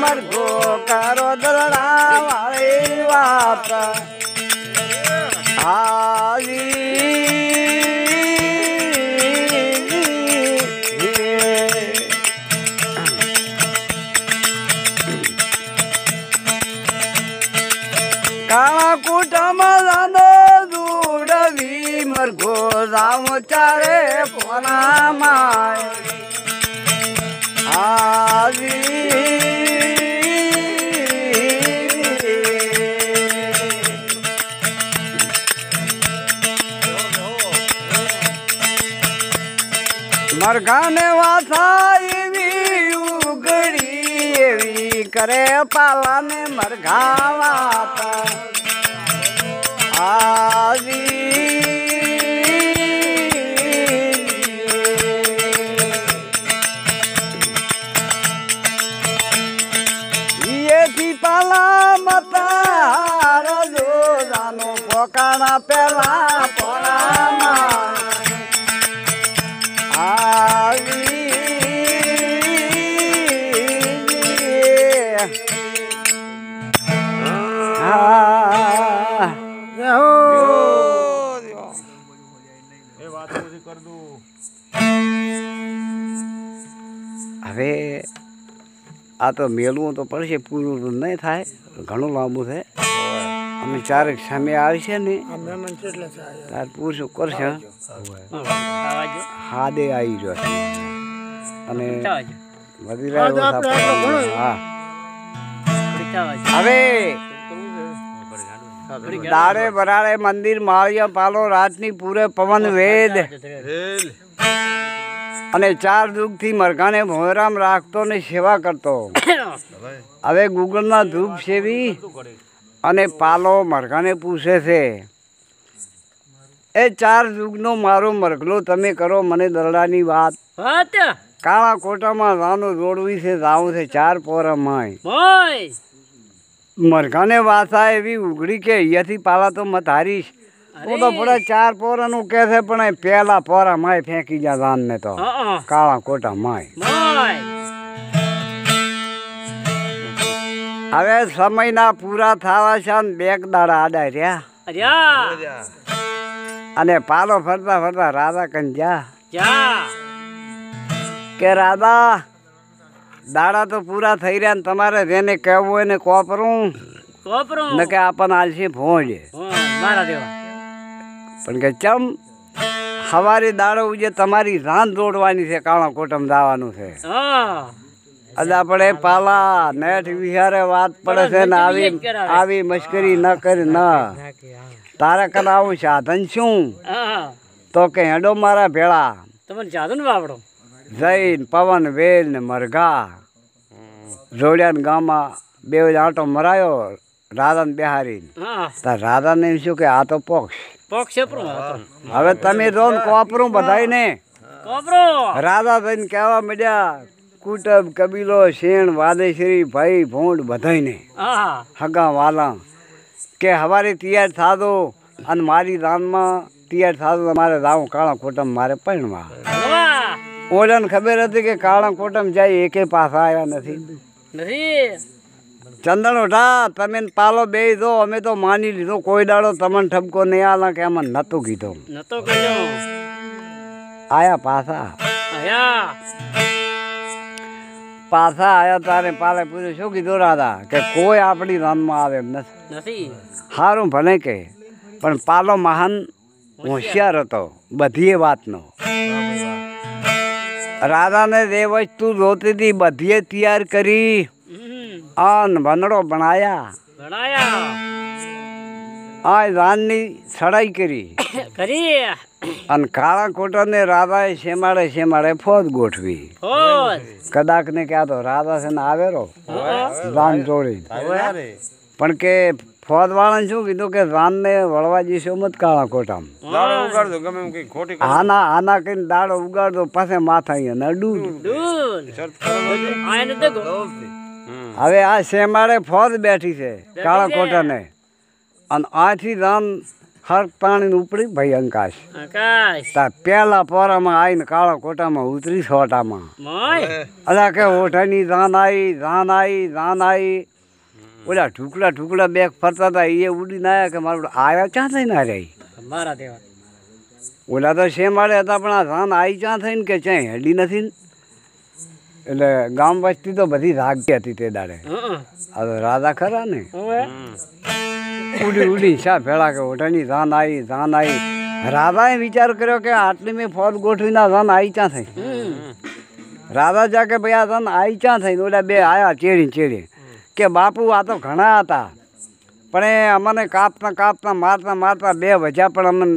મરઘો કરો દરડા વાળી વાત કાળા કુટમાં જાનો દૂડવી મરઘો રામ ચારે પોનામાં મરઘાને વાસા એવી ઉગડી એવી કરે પાલાને મરઘા વાતા એથી પાલા મતા રજો જાનો પોકાણા પેલા પોળામાં હવે આ તો મેળવું તો પડશે પૂરું તો નહીં થાય ઘણું લાંબુ છે અમે ચારેક સામે આવી છે ને તાર પૂછું કરશે હાદે આવી રહ્યો છે અને વધી હા હવે દાડે બરાડે મંદિર માળિયા પાલો રાતની પૂરે પવન વેદ અને 4 દુઃખથી મરઘાને ભોયરામ રાખતો ને સેવા કરતો હવે ગુગળના ધૂપ સેવી અને પાલો મરઘાને પૂછે છે એ 4 યુગનો મારો મરઘલો તમે કરો મને દરડાની વાત કાળા કોટામાં રાનો જોડવી છે જાવું છે 4 પોરામાં મરઘાને વાસા એવી ઉઘડી કે અહીંયાથી પાલા તો મત હારીશ હું તો પૂરા 4 પોરાનું કે છે પણ પહેલા પોરા માય ફેંકી જા રાન ને તો કાળા કોટા માય હવે સમયના પૂરા થવા છે ને 2 દાડા આડા રહ્યા અને પાલો ફરતા ફરતા રાધા કન જા કે રાધા દાડા તો પૂરા થઈ રહ્યા ને તમારે જેને કહેવું હોય ને કોપરું ને કે આપણને આલસી ભોજ પણ કે ચમ સવારે દાડો ઉજે તમારી રાન દોડવાની છે કાળા કોટમ જવાનું છે આજે આપણે પાલા નેઠ વિહારે વાત પડે છે ને આવી મશ્કરી ન કરી ન તારે કરાવું સાધન શું તો કે હેડો મારા ભેળા તમને સાધન વાપડો જૈન પવન વેલ ને મરઘા જોડિયા ગામમાં 2 આંટો મરાયો રાધા ને બિહારી રાધા ને શું કે આ તો પોક્ષ હવે તમે જો કોપરું બધાય ને રાધા થઈને કહેવા માંડ્યા કુટુંબ કબીલો શેણ વાદેશ્રી ભાઈ ભોંડ બધાને હગા વાલા કે હવારે તૈયાર થાદો અને મારી રાનમાં તૈયાર થાદો મારે રાવું કાળા કોટમ મારે પૈણવા ઓલાને ખબર હતી કે કાળા કોટમ જાય એકે પાછા આવ્યા નથી ચંદન ઉઠા તમે પાલો બે દો અમે તો માની લીધો કોઈ દાડો તમને ઠપકો નહીં આલા કે એમાં નતું કીધું આયા પાછા આયા તારે પાલે પૂછ્યું શું કીધું રાધા કે કોઈ આપણી રાનમાં આવે એમ નથી સારું ભલે કે પણ પાલો મહાન હોશિયાર હતો બધી વાતનો રાધાને જે વસ્તુ જોતી હતી બધીએ તૈયાર કરી અને ભંડળો બનાયા આ રાનની સડાઈ કરી અને કાળા કોટરને રાધાએ શેમાડે ફોજ ગોઠવી કદાચ ને ક્યાં તો રાધા છે ને આવેરો રાન જોડી પણ કે ફોજ વાળાને શું કીધું કે રાન ને વળવા જઈશો મત કાળા કોટામ આના કઈ દાડો ઉગાડતો પાસે માથા અહીંયા ડૂબ હવે આ શેમાડે ફોજ બેઠી છે કાળા કોટાને અને આથી રાન હર પાણી ઉપડી ભાઈ અંકાશ તાર પેલા પોરામાં આવીને કાળા કોટામાં ઉતરી સોટામાં અલા કે ઓઠાની જાન આવી ઓલા ઢુકડા બેગ ફરતા હતા એ ઉડીને આવ્યા કે મારું આવ્યા ક્યાં થઈને આ રહી મારા દેવા ઓલા તો શેમાડે હતા પણ આ જાન આવી ક્યાં થઈને કે ક્યાંય હેડી નથી ને એટલે ગામ વસ્તી તો બધી રાગતી હતી તે દાડે આ તો રાધા ખરા ને ઉડી શા ભેળા કે ઓઠાની જાન આવી રાધાએ વિચાર કર્યો કે આટલી મેં ફોજ ગોઠવીને જાન આવી ક્યાં થઈ રાધા જા કે ભાઈ આ જાન આવી ક્યાં થઈ ઓલા બે આવ્યા ચેડી કે બાપુ આ તો ઘણા હતા પણ એ અમને કાપતા મારતા બે વજા પણ અમને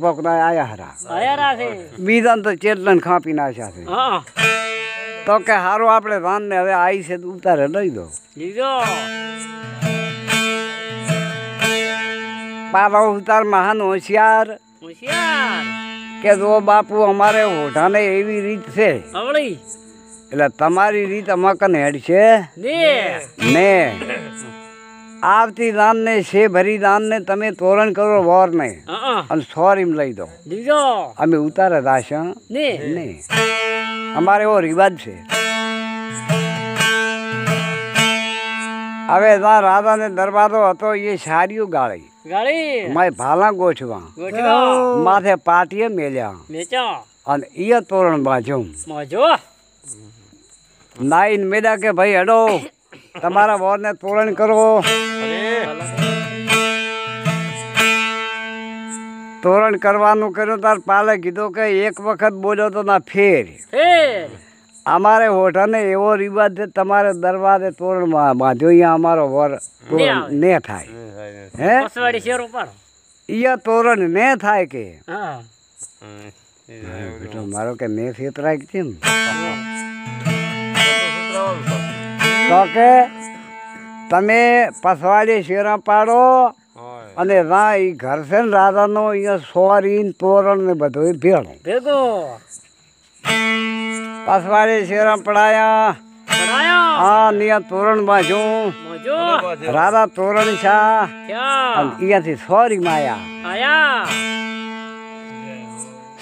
પોકતા આવ્યા હરા બીજાને તો ચેટલાને ખાંપી નાખ્યા છે તો કે સારું આપણે રાનને હવે આવી છે ઉતારે લઈ દો પાલો ઉતાર મહાન હોશિયાર કે જો બાપુ અમારે ઓઢાને એવી રીત છે એટલે તમારી રીત અમાકન હેડ છે ને આવતી દાન ને છે ભરી દાન ને તમે તોરણ કરો વોર ને અને સોરીમ લઈ દો અમે ઉતારે દાશ ને અમારે એવો રિવાજ છે હવે ત્યાં રાધા ને દરવાજો હતો એ સારીઓ ગાળી મારે ભાલા ગોઠવા માથે પાટીએ મેલ્યા અને એ તોરણ બાજુ નાઈન મેડા કે ભાઈ હેડો તમારા વોર ને તોરણ કરો તોરણ કરવાનું કર્યું તાર પાલે કીધું કે એક વખત બોલ્યો તો ના ફેર અમારે હોઠાને એવો રિવાજ છે તમારે દરવાજે તોરણ બાંધ્યો અહીંયા અમારો વર તોરણ ને થાય હે તોરણ ને થાય કે બેટો મારો કે ને ફેતરાય છે ને તો કે તમે પસવાડી શેરા પાડો અને રા એ ઘર છે ને રાધાનો અહીંયા સોરી તોરણ ને બધું ભેગો પસવાડી શેરા પડાયા હા નિયા તોરણ બાજુ રાધા તોરણ છા અહીંયાથી સોરી માયા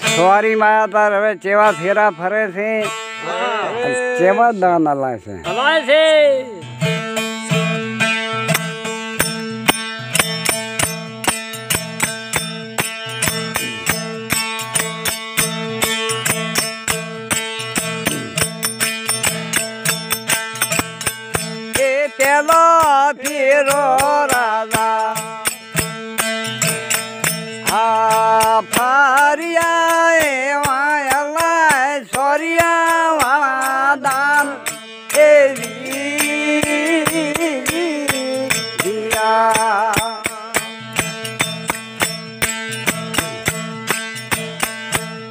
સોરી માયા તાર હવે ચેવા ફેરા ફરે છે કેવા દાન હલાય છે એ પેલો ફેરો રાધા આ ફારિયા એવા સોરિયા દાન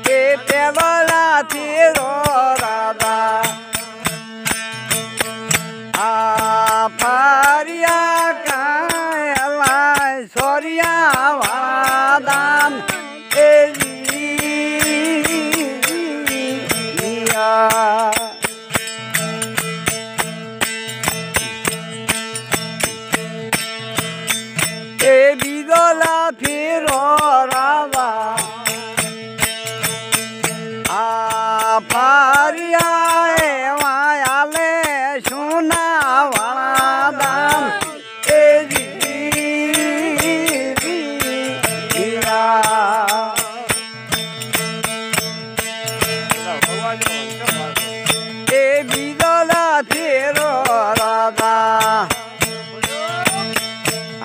એ પેલા ફેરો રાધા આ ફારિયા કાયલા સોરિયા વાદાન એ બીજોલા ફેરો રાધા આ ફારિયા એવા આલે સુના વાદાન એ બીજોલા ફેરો રાધા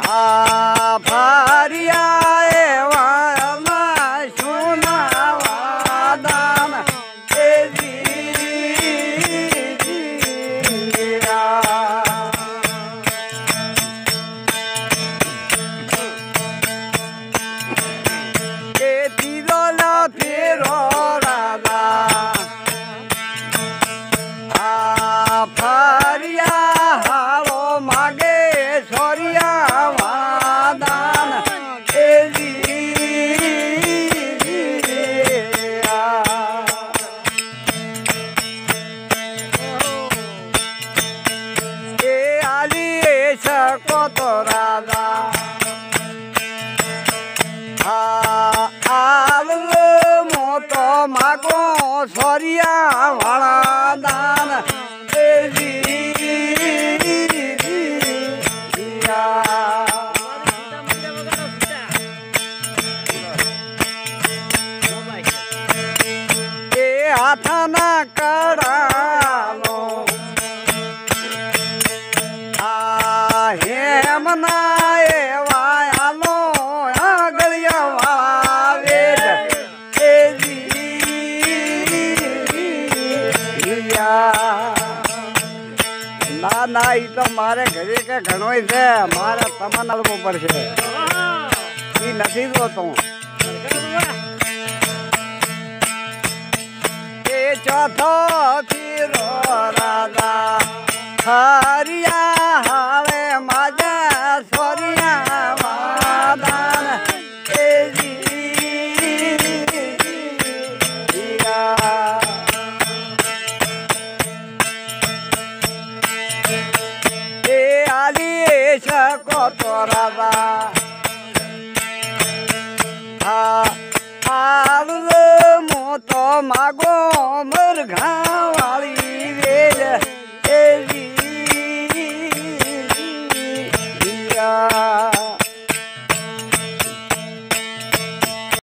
આ ફારિયા એવા સુના વાદાન એ તીરોલા ફેરો રાધા આ ફારિયા હારો માગે સોરિયા વાદાન એ આલી શકો તો રાધા એમ ના એવા આલો ગળિયા વાવે ના ના ઈ તો મારે ઘરે કે ઘણોય છે મારે તમને અલવું પડશે ઈ નથી જોતો એ ચોથો ફીરો રાધા હરિયા હાવે માજા સોરિયા વાદાન શકો તો રાધા આલુ મો તો માગો મરઘા વાળી વેલ